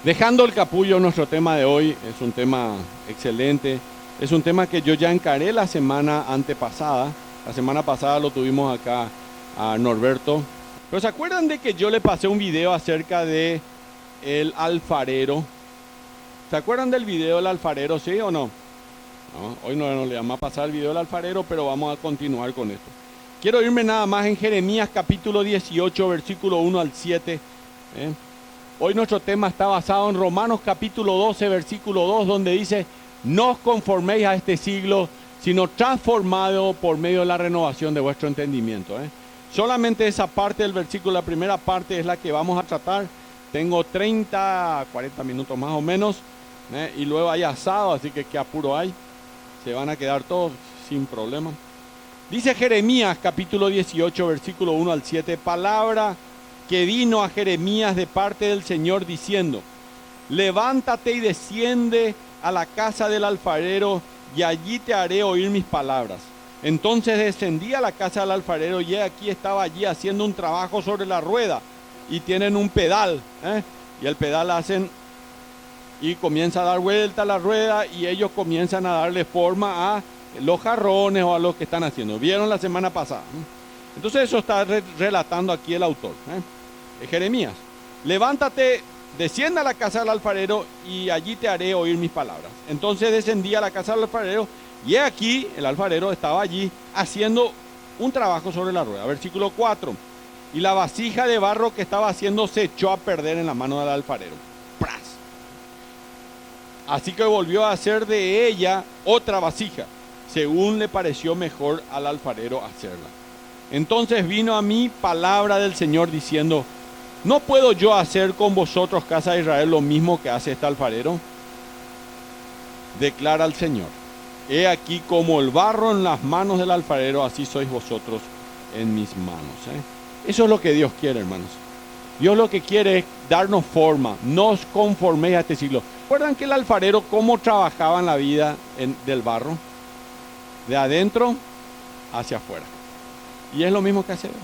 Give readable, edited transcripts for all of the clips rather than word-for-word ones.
Dejando el capullo, nuestro tema de hoy es un tema excelente. Es un tema que yo ya encaré la semana antepasada. La semana pasada lo tuvimos acá a Norberto. Pero ¿se acuerdan de que yo le pasé un video acerca de el alfarero? ¿Se acuerdan del video del alfarero, sí o no? No, hoy no le vamos a pasar el video del alfarero, pero vamos a continuar con esto. Quiero irme nada más en Jeremías capítulo 18, versículo 1 al 7. Hoy nuestro tema está basado en Romanos capítulo 12, versículo 2, donde dice: no os conforméis a este siglo, sino transformado por medio de la renovación de vuestro entendimiento. Solamente esa parte del versículo, la primera parte, es la que vamos a tratar. Tengo 30, 40 minutos más o menos, y luego hay asado, así que qué apuro hay. Se van a quedar todos sin problema. Dice Jeremías capítulo 18, versículo 1 al 7, palabra que vino a Jeremías de parte del Señor diciendo: levántate y desciende a la casa del alfarero, y allí te haré oír mis palabras. Entonces descendí a la casa del alfarero, y aquí estaba allí haciendo un trabajo sobre la rueda, y tienen un pedal, y el pedal hacen, y comienza a dar vuelta a la rueda, y ellos comienzan a darle forma a los jarrones o a lo que están haciendo. ¿Vieron la semana pasada? Entonces eso está relatando aquí el autor, Jeremías. Levántate, descienda a la casa del alfarero, y allí te haré oír mis palabras. Entonces descendí a la casa del alfarero, y aquí el alfarero estaba allí haciendo un trabajo sobre la rueda. Versículo 4. Y la vasija de barro que estaba haciendo se echó a perder en la mano del alfarero. ¡Pras! Así que volvió a hacer de ella otra vasija, según le pareció mejor al alfarero hacerla. Entonces vino a mí palabra del Señor diciendo: ¿no puedo yo hacer con vosotros, casa de Israel, lo mismo que hace este alfarero? Declara el Señor: he aquí como el barro en las manos del alfarero, así sois vosotros en mis manos. Eso es lo que Dios quiere, hermanos. Dios lo que quiere es darnos forma. No os conforméis a este siglo. ¿Recuerdan que el alfarero cómo trabajaba en la vida del barro? De adentro hacia afuera. Y es lo mismo que hace Dios.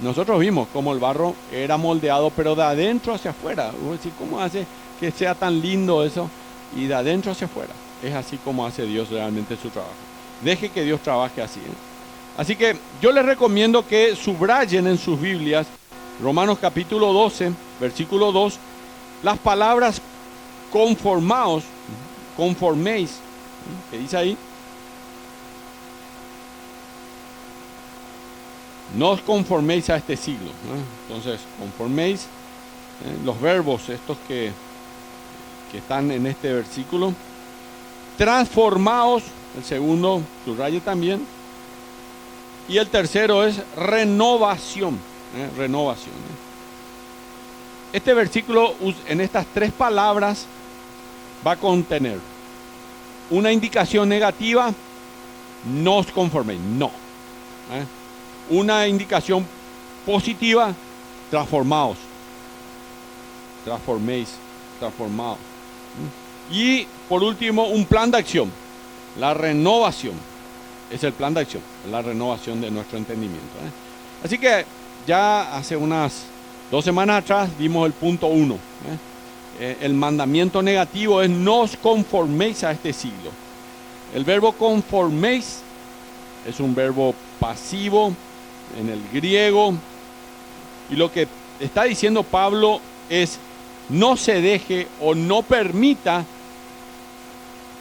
Nosotros vimos cómo el barro era moldeado, pero de adentro hacia afuera. ¿Cómo hace que sea tan lindo eso? Y de adentro hacia afuera. Es así como hace Dios realmente su trabajo. Deje que Dios trabaje así. Así que yo les recomiendo que subrayen en sus Biblias, Romanos capítulo 12, versículo 2, las palabras conformaos, conforméis, ¿qué dice ahí? No os conforméis a este siglo. Entonces, conforméis, los verbos estos que están en este versículo. Transformaos, el segundo, subraye también. Y el tercero es renovación. Renovación. Este versículo, en estas tres palabras, va a contener una indicación negativa: no os conforméis, no. Una indicación positiva: transformaos. Transforméis, transformaos. Y por último, un plan de acción: la renovación. Es el plan de acción, la renovación de nuestro entendimiento. Así que ya hace unas 2 semanas atrás vimos el punto 1. El mandamiento negativo es: no os conforméis a este siglo. El verbo conforméis es un verbo pasivo en el griego, y lo que está diciendo Pablo es: no se deje o no permita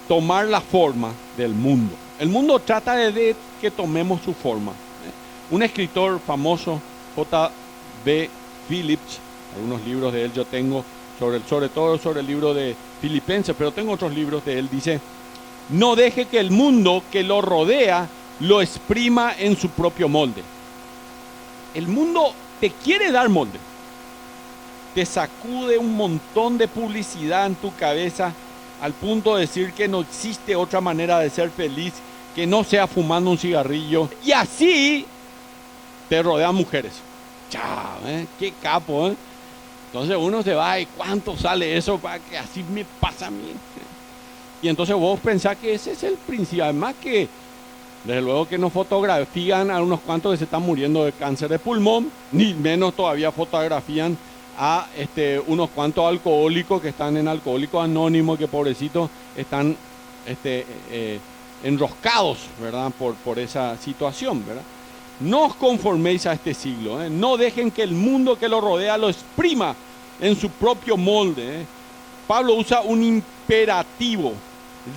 tomar la forma del mundo. El mundo trata de que tomemos su forma. Un escritor famoso, J.B. Phillips, algunos libros de él yo tengo, sobre todo sobre el libro de Filipenses, pero tengo otros libros de él, dice: no deje que el mundo que lo rodea lo exprima en su propio molde. El mundo te quiere dar molde. Te sacude un montón de publicidad en tu cabeza al punto de decir que no existe otra manera de ser feliz que no sea fumando un cigarrillo. Y así te rodean mujeres. Chao, qué capo, Entonces uno se va: ¿y cuánto sale eso para que así me pasa a mí? Y entonces vos pensás que ese es el principio. Además que, desde luego que no fotografían a unos cuantos que se están muriendo de cáncer de pulmón, ni menos todavía fotografían a unos cuantos alcohólicos que están en Alcohólicos Anónimos, que pobrecitos están enroscados, ¿verdad? Por esa situación, ¿verdad? No os conforméis a este siglo, ¿eh? No dejen que el mundo que lo rodea lo exprima en su propio molde, ¿eh? Pablo usa un imperativo: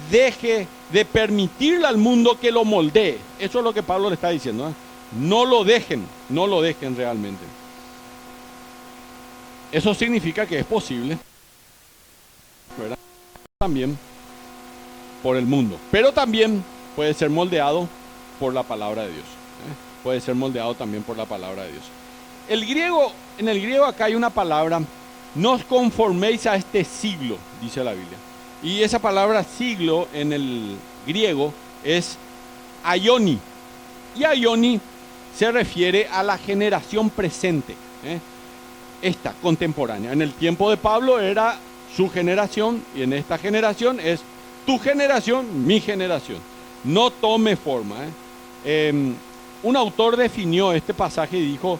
deje de permitirle al mundo que lo moldee. Eso es lo que Pablo le está diciendo, ¿eh? No lo dejen realmente. Eso significa que es posible, ¿verdad? También por el mundo, pero también puede ser moldeado por la palabra de Dios, ¿eh? Puede ser moldeado también por la palabra de Dios. En el griego acá hay una palabra: no os conforméis a este siglo, dice la Biblia. Y esa palabra siglo en el griego es aioni. Y aioni se refiere a la generación presente, ¿eh? Esta, contemporánea. En el tiempo de Pablo era su generación, y en esta generación es tu generación, mi generación. No tome forma, ¿eh? Un autor definió este pasaje y dijo: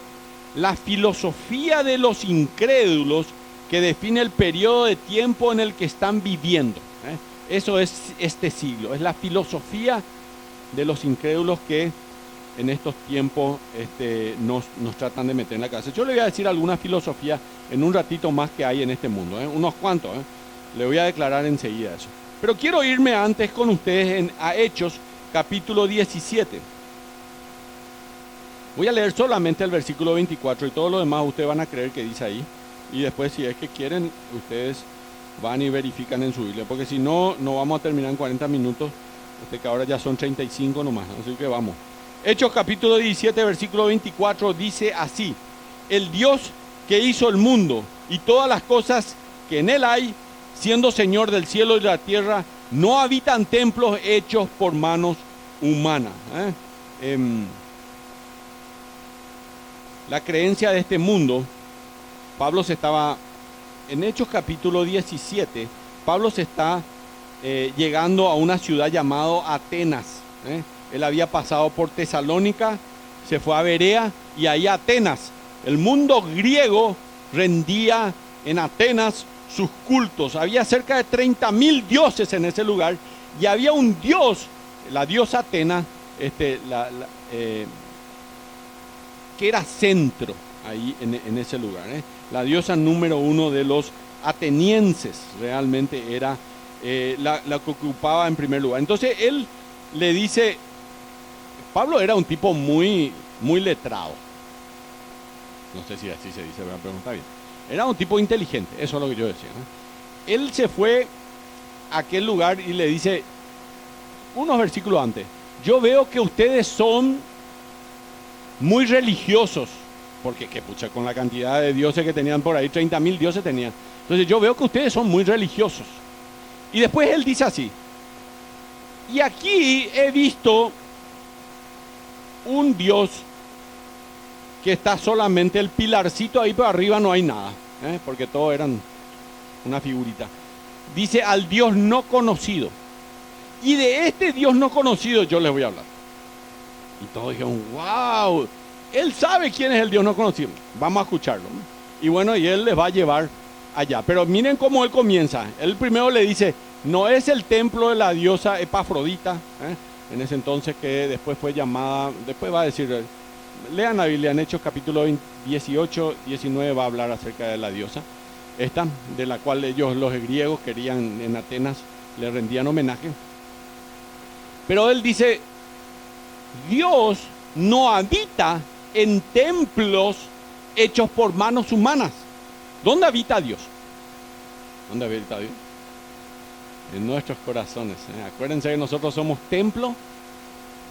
la filosofía de los incrédulos que define el periodo de tiempo en el que están viviendo, ¿eh? Eso es este siglo, es la filosofía de los incrédulos que en estos tiempos nos tratan de meter en la cárcel. Yo le voy a decir alguna filosofía en un ratito más que hay en este mundo, ¿eh? Unos cuantos, ¿eh? Le voy a declarar enseguida eso. Pero quiero irme antes con ustedes a Hechos, capítulo 17. Voy a leer solamente el versículo 24 y todo lo demás ustedes van a creer que dice ahí. Y después, si es que quieren, ustedes van y verifican en su Biblia. Porque si no, no vamos a terminar en 40 minutos. Que ahora ya son 35 nomás. Así que vamos. Hechos capítulo 17, versículo 24 dice así: el Dios que hizo el mundo y todas las cosas que en él hay, siendo Señor del cielo y de la tierra, no habita en templos hechos por manos humanas, ¿eh? La creencia de este mundo, Pablo se estaba, en Hechos capítulo 17, Pablo se está llegando a una ciudad llamada Atenas, ¿eh? Él había pasado por Tesalónica, se fue a Berea y ahí a Atenas. El mundo griego rendía en Atenas sus cultos. Había cerca de 30.000 dioses en ese lugar y había un dios, la diosa Atena, que era centro ahí en ese lugar, ¿eh? La diosa número uno de los atenienses realmente era la que ocupaba en primer lugar. Entonces él le dice, Pablo era un tipo muy, muy letrado. No sé si así se dice, pero está bien. Era un tipo inteligente, eso es lo que yo decía, ¿no? Él se fue a aquel lugar y le dice, unos versículos antes: yo veo que ustedes son muy religiosos, porque que pucha, con la cantidad de dioses que tenían por ahí, 30.000 dioses tenían. Entonces yo veo que ustedes son muy religiosos. Y después él dice así: y aquí he visto un Dios que está solamente el pilarcito ahí, pero arriba no hay nada, ¿eh? Porque todos eran una figurita. Dice: al Dios no conocido. Y de este Dios no conocido yo les voy a hablar. Y todos dijeron: wow, él sabe quién es el Dios no conocido. Vamos a escucharlo. Y bueno, y él les va a llevar allá. Pero miren cómo él comienza. Él primero le dice: no es el templo de la diosa Epafrodita, ¿eh? En ese entonces, que después fue llamada, después va a decir, lean la Biblia en Hechos capítulo 18, 19, va a hablar acerca de la diosa esta, de la cual ellos, los griegos, querían en Atenas, le rendían homenaje. Pero él dice: Dios no habita en templos hechos por manos humanas. ¿Dónde habita Dios? ¿Dónde habita Dios? En nuestros corazones, ¿eh? Acuérdense que nosotros somos templo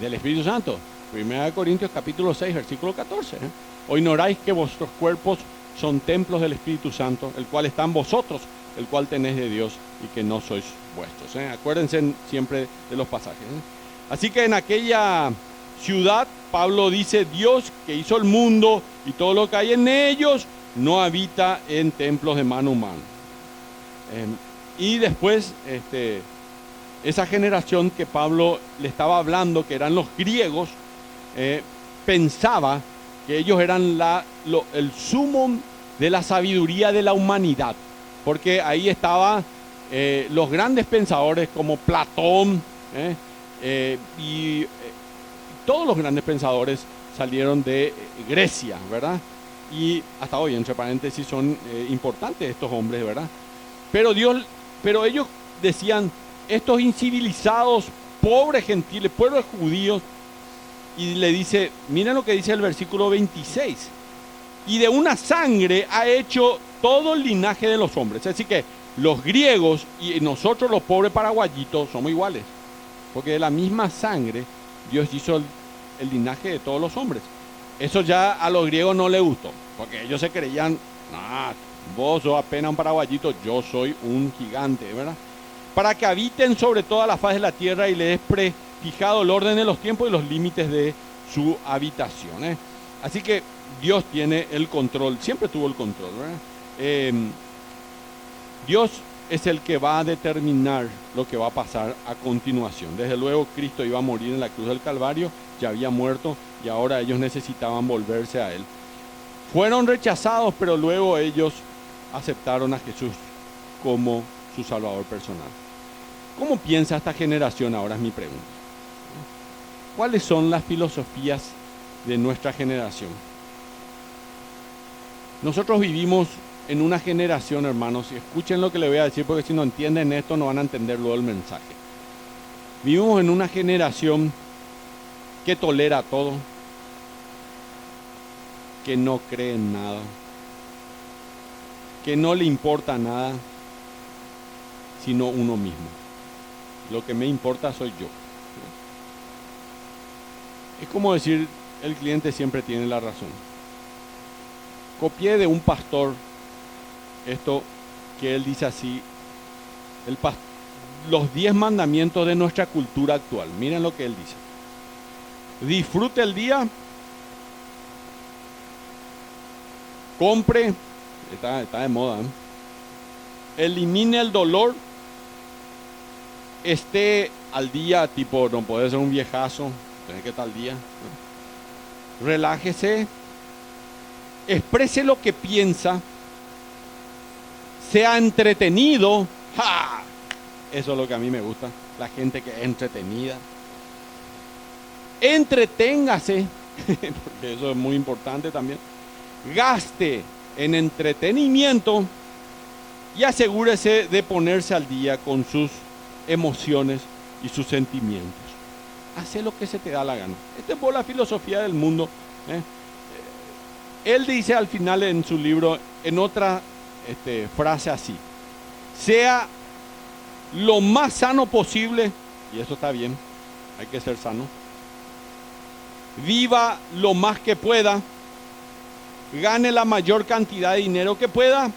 del Espíritu Santo. 1 Corintios capítulo 6, versículo 14, ¿eh? ¿O ignoráis que vuestros cuerpos son templos del Espíritu Santo, el cual está en vosotros, el cual tenéis de Dios, y que no sois vuestros, ¿eh? Acuérdense siempre de los pasajes, ¿eh? Así que en aquella ciudad, Pablo dice: Dios que hizo el mundo y todo lo que hay en ellos, no habita en templos de mano humana. Y después, esa generación que Pablo le estaba hablando, que eran los griegos, pensaba que ellos eran el sumum de la sabiduría de la humanidad, porque ahí estaban los grandes pensadores como Platón, y todos los grandes pensadores salieron de Grecia, ¿verdad? Y hasta hoy, entre paréntesis, son importantes estos hombres, ¿verdad? Pero ellos decían, estos incivilizados, pobres gentiles, pueblos judíos, y le dice, miren lo que dice el versículo 26, y de una sangre ha hecho todo el linaje de los hombres. Así que los griegos y nosotros los pobres paraguayitos somos iguales, porque de la misma sangre Dios hizo el linaje de todos los hombres. Eso ya a los griegos no les gustó, porque ellos se creían, vos sos apenas un paraguayito, yo soy un gigante, ¿verdad? Para que habiten sobre toda la faz de la tierra y les es prefijado el orden de los tiempos y los límites de su habitación, ¿eh? Así que Dios tiene el control, siempre tuvo el control, ¿verdad? Dios es el que va a determinar lo que va a pasar a continuación. Desde luego Cristo iba a morir en la cruz del Calvario, ya había muerto y ahora ellos necesitaban volverse a Él. Fueron rechazados, pero luego ellos aceptaron a Jesús como su Salvador personal. ¿Cómo piensa esta generación ahora? Es mi pregunta. ¿Cuáles son las filosofías de nuestra generación? Nosotros vivimos en una generación, hermanos, y escuchen lo que les voy a decir, porque si no entienden esto no van a entender luego el mensaje. Vivimos en una generación que tolera todo, que no cree en nada, que no le importa nada, sino uno mismo. Lo que me importa soy yo. Es como decir, el cliente siempre tiene la razón. Copié de un pastor esto que él dice así, los 10 mandamientos de nuestra cultura actual. Miren lo que él dice. Disfrute el día, compre, está de moda, ¿eh? Elimine el dolor, esté al día, tipo, no puede ser un viejazo, tiene que estar al día, ¿no? Relájese, exprese lo que piensa, sea entretenido. ¡Ja! Eso es lo que a mí me gusta, la gente que es entretenida. Entreténgase, porque eso es muy importante también. Gaste en entretenimiento y asegúrese de ponerse al día con sus emociones y sus sentimientos. Hace lo que se te da la gana. Esta es la filosofía del mundo, ¿eh? Él dice al final en su libro, en otra frase así: sea lo más sano posible, y eso está bien, hay que ser sano. Viva lo más que pueda, gane la mayor cantidad de dinero que pueda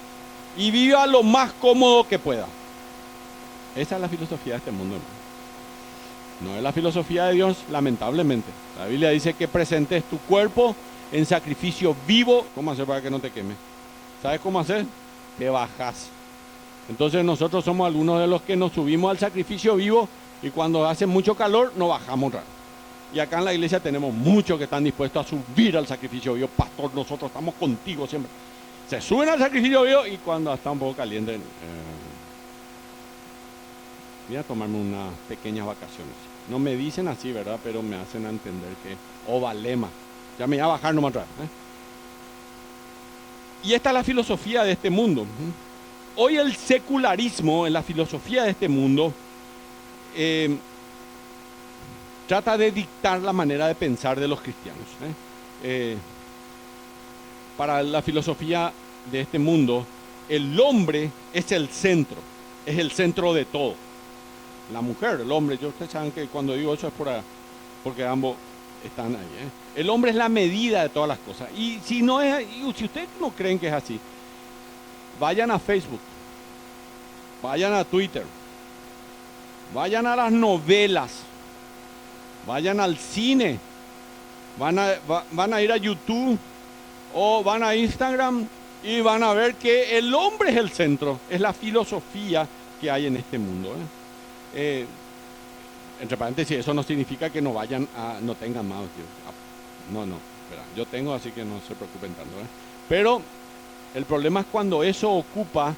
y viva lo más cómodo que pueda. Esa es la filosofía de este mundo, hermano. No es la filosofía de Dios, lamentablemente. La Biblia dice que presentes tu cuerpo en sacrificio vivo. ¿Cómo hacer para que no te queme? ¿Sabes cómo hacer? Te bajas. Entonces nosotros somos algunos de los que nos subimos al sacrificio vivo y cuando hace mucho calor nos bajamos rápido. Y acá en la iglesia tenemos muchos que están dispuestos a subir al sacrificio vivo. Pastor, nosotros estamos contigo siempre. Se suben al sacrificio vivo y cuando está un poco caliente, voy a tomarme unas pequeñas vacaciones. No me dicen así, ¿verdad? Pero me hacen entender que valema. Ya me voy a bajar nomás atrás, ¿eh? Y esta es la filosofía de este mundo. Hoy el secularismo, en la filosofía de este mundo, trata de dictar la manera de pensar de los cristianos, ¿eh? Para la filosofía de este mundo, el hombre es el centro de todo. La mujer, el hombre, ustedes saben que cuando digo eso es porque ambos están ahí, ¿eh? El hombre es la medida de todas las cosas. Y si ustedes no creen que es así, vayan a Facebook, vayan a Twitter, vayan a las novelas, vayan al cine, van a ir a YouTube o van a Instagram y van a ver que el hombre es el centro, es la filosofía que hay en este mundo, ¿eh? Entre paréntesis, eso no significa que no tengan más. No, espera, yo tengo, así que no se preocupen tanto, ¿eh? Pero El problema es cuando eso ocupa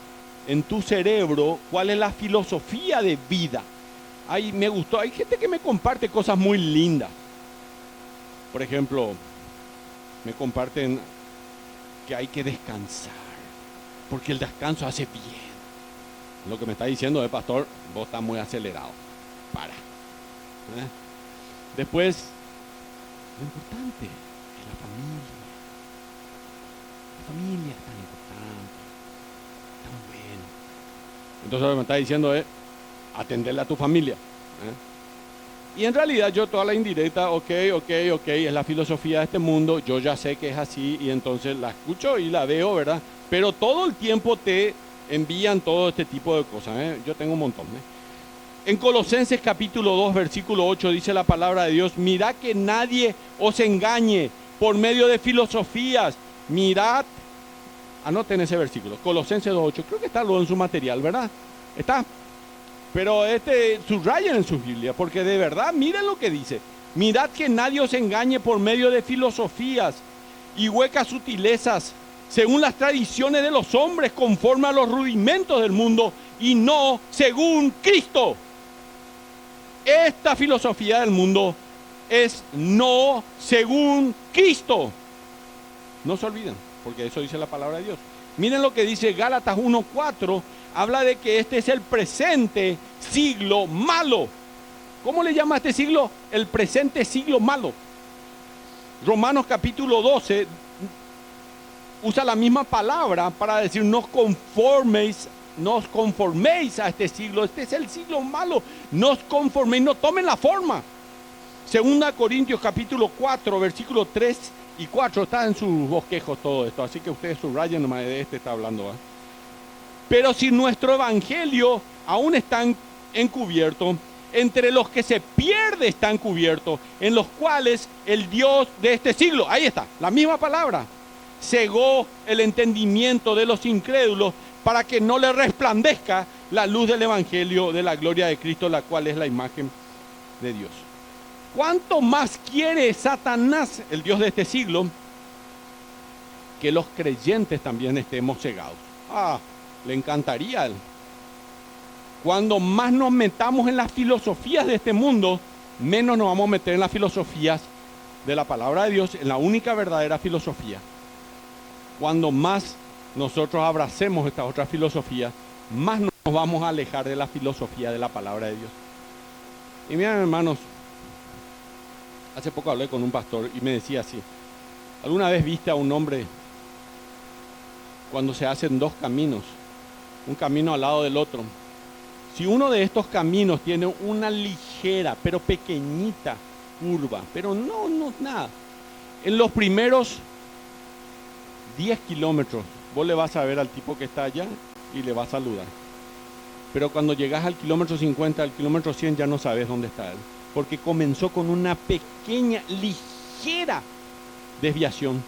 en tu cerebro cuál es la filosofía de vida. Ay, me gustó. Hay gente que me comparte cosas muy lindas. Por ejemplo, me comparten que hay que descansar, porque el descanso hace bien. Lo que me está diciendo es, pastor, vos estás muy acelerado. Para. Después, lo importante es la familia. La familia es tan importante, tan bueno. Entonces lo que me está diciendo es, atenderle a tu familia. Y en realidad yo toda la indirecta, ok, es la filosofía de este mundo, yo ya sé que es así y entonces la escucho y la veo, ¿verdad? Pero todo el tiempo te envían todo este tipo de cosas, yo tengo un montón. En Colosenses capítulo 2, versículo 8 dice la palabra de Dios, mirad que nadie os engañe por medio de filosofías, mirad, anoten ese versículo, Colosenses 2.8, creo que está luego en su material, ¿verdad? Está. Pero subrayen en su Biblia, porque de verdad, miren lo que dice. Mirad que nadie os engañe por medio de filosofías y huecas sutilezas, según las tradiciones de los hombres, conforme a los rudimentos del mundo, y no según Cristo. Esta filosofía del mundo es no según Cristo. No se olviden, porque eso dice la palabra de Dios. Miren lo que dice Gálatas 1.4, habla de que este es el presente siglo malo. ¿Cómo le llama a este siglo? El presente siglo malo. Romanos capítulo 12 usa la misma palabra para decir no os conforméis a este siglo. Este es el siglo malo. No os conforméis, no tomen la forma. Segunda Corintios capítulo 4, versículos 3 y 4, está en sus bosquejos todo esto, así que ustedes subrayen, nomás de este está hablando. Pero si nuestro evangelio aún está encubierto, entre los que se pierde está encubierto, en los cuales el Dios de este siglo, ahí está, la misma palabra, cegó el entendimiento de los incrédulos para que no le resplandezca la luz del evangelio de la gloria de Cristo, la cual es la imagen de Dios. ¿Cuánto más quiere Satanás, el Dios de este siglo, que los creyentes también estemos cegados? Le encantaría a él. Cuando más nos metamos en las filosofías de este mundo, menos nos vamos a meter en las filosofías de la palabra de Dios, en la única verdadera filosofía. Cuando más nosotros abracemos esta otra filosofía, más nos vamos a alejar de la filosofía de la palabra de Dios. Y miren, hermanos, hace poco hablé con un pastor y me decía así, ¿alguna vez viste a un hombre cuando se hacen dos caminos, un camino al lado del otro? Si uno de estos caminos tiene una ligera, pero pequeñita curva, pero no nada, en los primeros 10 kilómetros vos le vas a ver al tipo que está allá y le vas a saludar. Pero cuando llegas al kilómetro 50, al kilómetro 100 ya no sabes dónde está él, porque comenzó con una pequeña, ligera desviación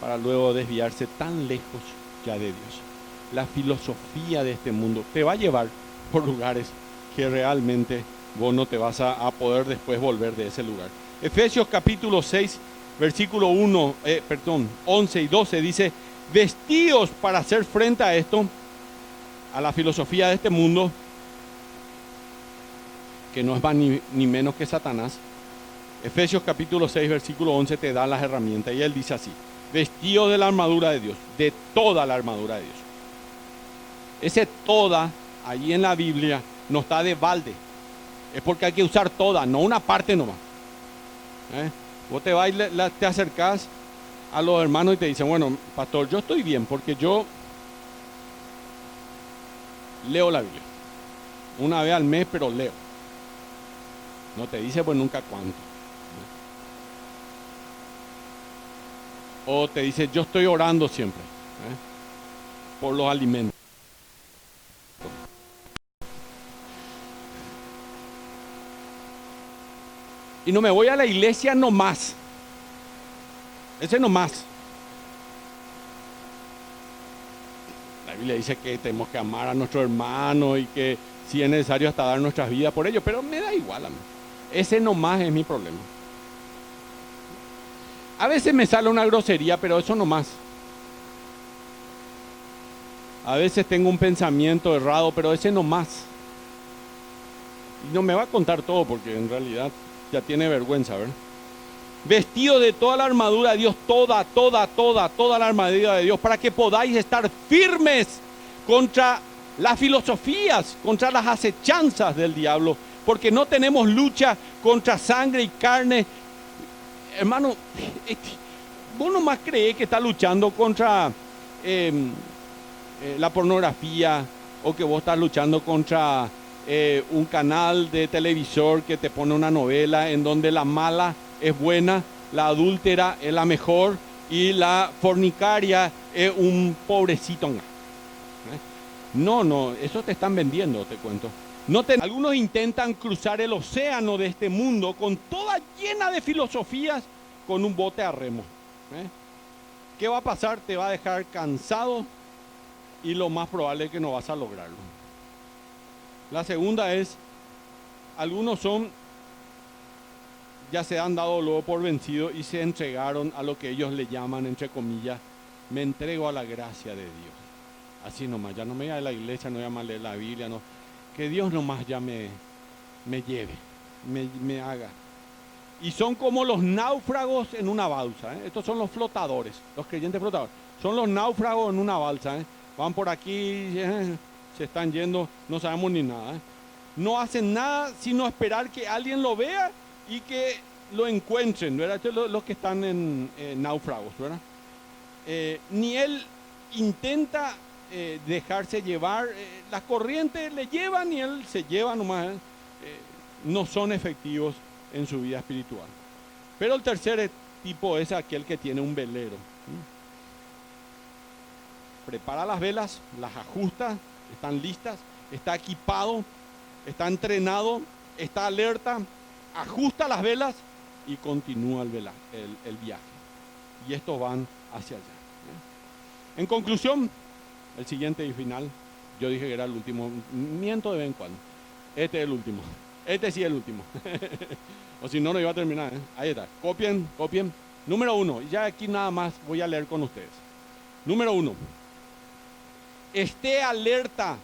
para luego desviarse tan lejos ya de Dios. La filosofía de este mundo te va a llevar por lugares que realmente vos no te vas a poder después volver de ese lugar. Efesios capítulo 6, versículo 11 y 12 dice, vestíos para hacer frente a esto, a la filosofía de este mundo, que no es más ni menos que Satanás. Efesios capítulo 6, versículo 11 te da las herramientas y él dice así, vestíos de la armadura de Dios, de toda la armadura de Dios. Ese toda, allí en la Biblia, no está de balde. Es porque hay que usar toda, no una parte nomás. Vos te vas y te acercás a los hermanos y te dicen, bueno, pastor, yo estoy bien porque yo leo la Biblia. Una vez al mes, pero leo. No te dice pues nunca cuánto. O te dice, yo estoy orando siempre por los alimentos. Y no me voy a la iglesia nomás. Ese nomás. La Biblia dice que tenemos que amar a nuestro hermano y que si es necesario hasta dar nuestras vidas por ellos, pero me da igual a mí. Ese nomás es mi problema. A veces me sale una grosería, pero eso nomás. A veces tengo un pensamiento errado, pero ese no más. Y no me va a contar todo porque en realidad ya tiene vergüenza, ¿verdad? Vestido de toda la armadura de Dios, toda la armadura de Dios, para que podáis estar firmes contra las filosofías, contra las acechanzas del diablo, porque no tenemos lucha contra sangre y carne. Hermano, vos nomás creés que está luchando contra la pornografía, o que vos estás luchando contra un canal de televisor que te pone una novela en donde la mala es buena, la adúltera es la mejor y la fornicaria es un pobrecito. No, eso te están vendiendo, te cuento. Algunos intentan cruzar el océano de este mundo con toda llena de filosofías con un bote a remo. ¿Qué va a pasar? Te va a dejar cansado y lo más probable es que no vas a lograrlo. La segunda es, algunos ya se han dado luego por vencido y se entregaron a lo que ellos le llaman, entre comillas, me entrego a la gracia de Dios. Así nomás, ya no me voy a la iglesia, no voy a leer la Biblia, no. Que Dios nomás ya me lleve, me haga. Y son como los náufragos en una balsa. Estos son los flotadores, los creyentes flotadores. Son los náufragos en una balsa. Van por aquí, se están yendo, no sabemos ni nada. No hacen nada sino esperar que alguien lo vea y que lo encuentren, ¿verdad? Los que están en náufragos, ¿verdad? Ni él intenta dejarse llevar, las corrientes le llevan y él se lleva nomás. No son efectivos en su vida espiritual. Pero el tercer tipo es aquel que tiene un velero. Prepara las velas, las ajusta, están listas, está equipado, está entrenado, está alerta, ajusta las velas y continúa el viaje. Y estos van hacia allá. En conclusión, el siguiente y final, yo dije que era el último, miento de vez en cuando. Este es el último. Este sí es el último. O si no, no iba a terminar. Ahí está. Copien. Número 1. Ya aquí nada más voy a leer con ustedes. Número 1. Esté alerta.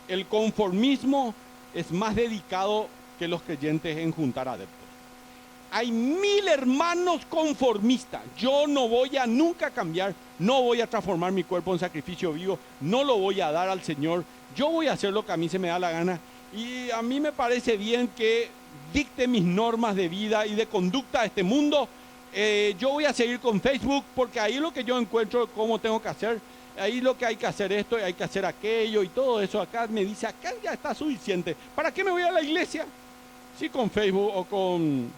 El conformismo es más dedicado que los creyentes en juntar adeptos. Hay 1000 hermanos conformistas. Yo no voy a nunca cambiar. No voy a transformar mi cuerpo en sacrificio vivo. No lo voy a dar al Señor. Yo voy a hacer lo que a mí se me da la gana. Y a mí me parece bien que dicte mis normas de vida y de conducta a este mundo. Yo voy a seguir con Facebook porque ahí lo que yo encuentro cómo tengo que hacer. Ahí lo que hay que hacer esto y hay que hacer aquello y todo eso. Acá me dice, acá ya está suficiente. ¿Para qué me voy a la iglesia? Sí, con Facebook o con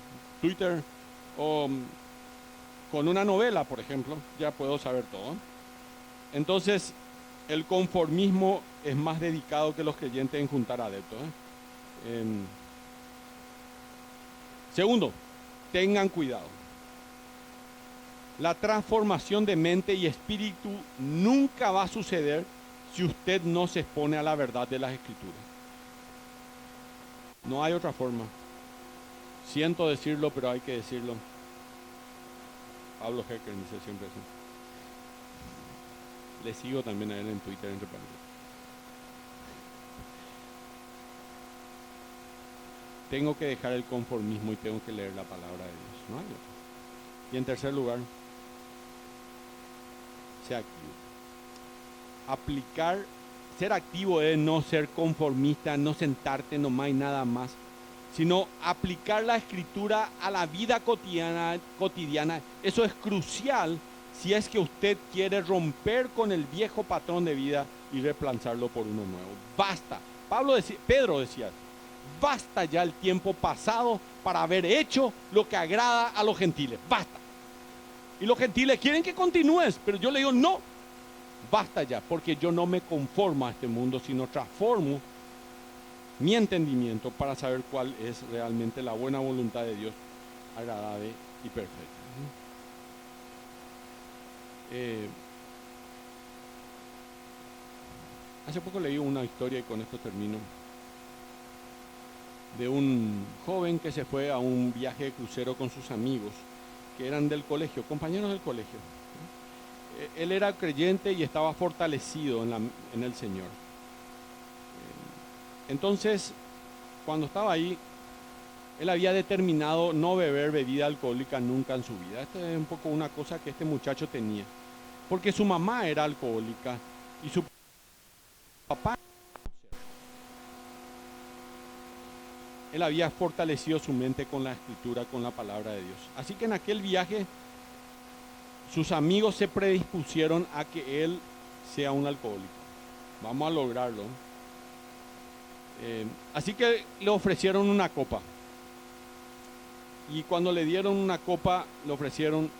Twitter o con una novela, por ejemplo, ya puedo saber todo. Entonces, el conformismo es más dedicado que los creyentes en juntar adeptos. Segundo, tengan cuidado. La transformación de mente y espíritu nunca va a suceder si usted no se expone a la verdad de las Escrituras. No hay otra forma. Siento decirlo, pero hay que decirlo. Pablo Hecker dice siempre eso. Le sigo también a él en Twitter, entre paréntesis. Tengo que dejar el conformismo y tengo que leer la palabra de Dios. No hay otra. Y en tercer lugar, sea activo. Ser activo es no ser conformista, no sentarte nomás y nada más, sino aplicar la Escritura a la vida cotidiana. Eso es crucial si es que usted quiere romper con el viejo patrón de vida y reemplazarlo por uno nuevo. Basta. Pedro decía, basta ya el tiempo pasado para haber hecho lo que agrada a los gentiles. Basta. Y los gentiles quieren que continúes, pero yo le digo, no, basta ya, porque yo no me conformo a este mundo, sino transformo mi entendimiento para saber cuál es realmente la buena voluntad de Dios, agradable y perfecta. Hace poco leí una historia, y con esto termino, de un joven que se fue a un viaje de crucero con sus amigos, que eran del colegio, compañeros del colegio. Él era creyente y estaba fortalecido en el Señor. Entonces, cuando estaba ahí, él había determinado no beber bebida alcohólica nunca en su vida. Esta es un poco una cosa que este muchacho tenía. Porque su mamá era alcohólica y su papá. Él había fortalecido su mente con la escritura, con la palabra de Dios. Así que en aquel viaje, sus amigos se predispusieron a que él sea un alcohólico. Vamos a lograrlo. Así que le ofrecieron una copa. Y cuando le dieron una copa, le ofrecieron,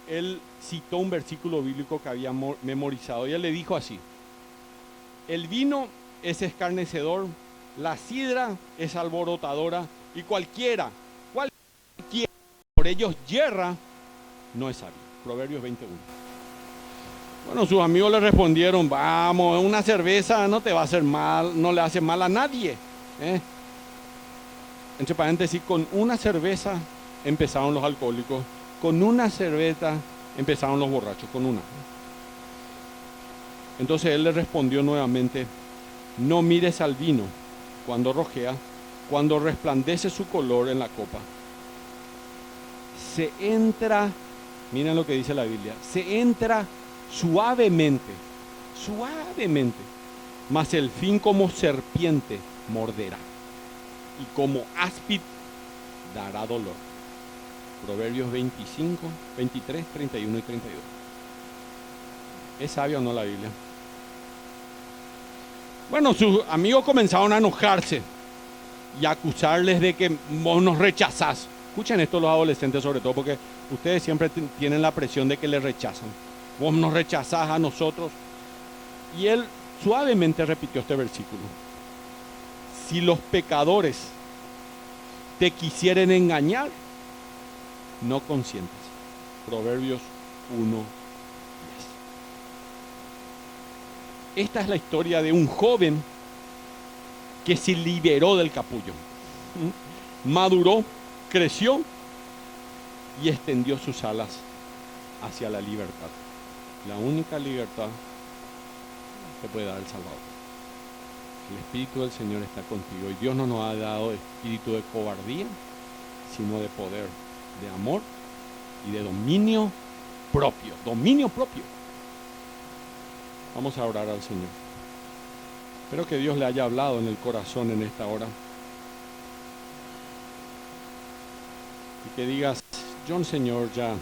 él citó un versículo bíblico que había memorizado. Y él le dijo así: el vino es escarnecedor, la sidra es alborotadora, y cualquiera por ellos yerra, no es sabio. Proverbios 21. Bueno, sus amigos le respondieron: vamos, una cerveza no te va a hacer mal, no le hace mal a nadie. Entre paréntesis, con una cerveza empezaron los alcohólicos, con una cerveza empezaron los borrachos, con una. Entonces él le respondió nuevamente: no mires al vino cuando rojea, cuando resplandece su color en la copa. Se entra, miren lo que dice la Biblia, se entra suavemente, mas el fin como serpiente morderá, y como áspid dará dolor. Proverbios 25, 23, 31 y 32. ¿Es sabio o no la Biblia? Bueno, sus amigos comenzaron a enojarse y a acusarles de que vos nos rechazás. Escuchen esto los adolescentes sobre todo, porque ustedes siempre tienen la presión de que les rechazan. Vos nos rechazás a nosotros. Y él suavemente repitió este versículo: si los pecadores te quisieren engañar, no consientas. Proverbios 1:10. Esta es la historia de un joven que se liberó del capullo, maduró, creció y extendió sus alas hacia la libertad. La única libertad que puede dar el Salvador. El Espíritu del Señor está contigo, y Dios no nos ha dado espíritu de cobardía, sino de poder, de amor y de dominio propio. Dominio propio. Vamos a orar al Señor. Espero que Dios le haya hablado en el corazón en esta hora. Y que digas: yo, Señor, ya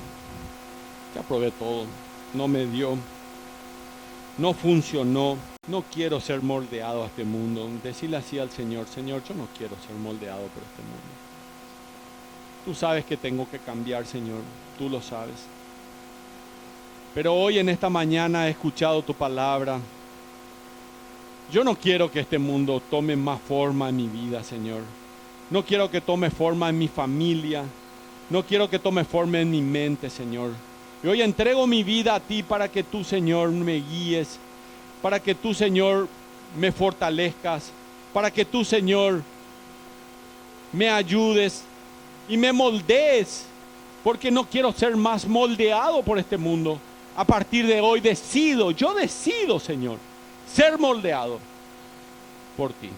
probé todo. No me dio. No funcionó. No quiero ser moldeado a este mundo. Decirle así al Señor: Señor, yo no quiero ser moldeado por este mundo. Tú sabes que tengo que cambiar, Señor. Tú lo sabes. Pero hoy en esta mañana he escuchado tu palabra. Yo no quiero que este mundo tome más forma en mi vida, Señor. No quiero que tome forma en mi familia. No quiero que tome forma en mi mente, Señor. Y hoy entrego mi vida a ti para que tú, Señor, me guíes. Para que tú, Señor, me fortalezcas. Para que tú, Señor, me ayudes y me moldees. Porque no quiero ser más moldeado por este mundo. A partir de hoy yo decido, Señor, ser moldeado por ti.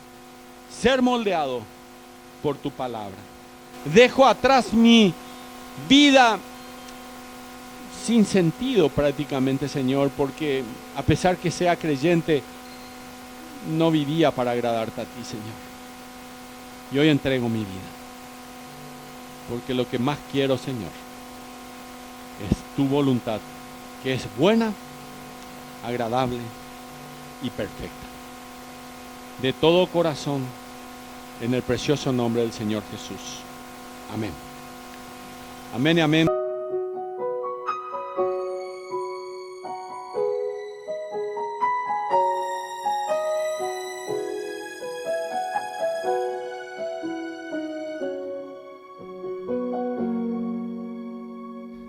Ser moldeado por tu palabra. Dejo atrás mi vida sin sentido prácticamente, Señor, porque a pesar que sea creyente, no vivía para agradarte a ti, Señor. Y hoy entrego mi vida. Porque lo que más quiero, Señor, es tu voluntad, que es buena, agradable y perfecta. De todo corazón, en el precioso nombre del Señor Jesús. Amén. Amén y amén.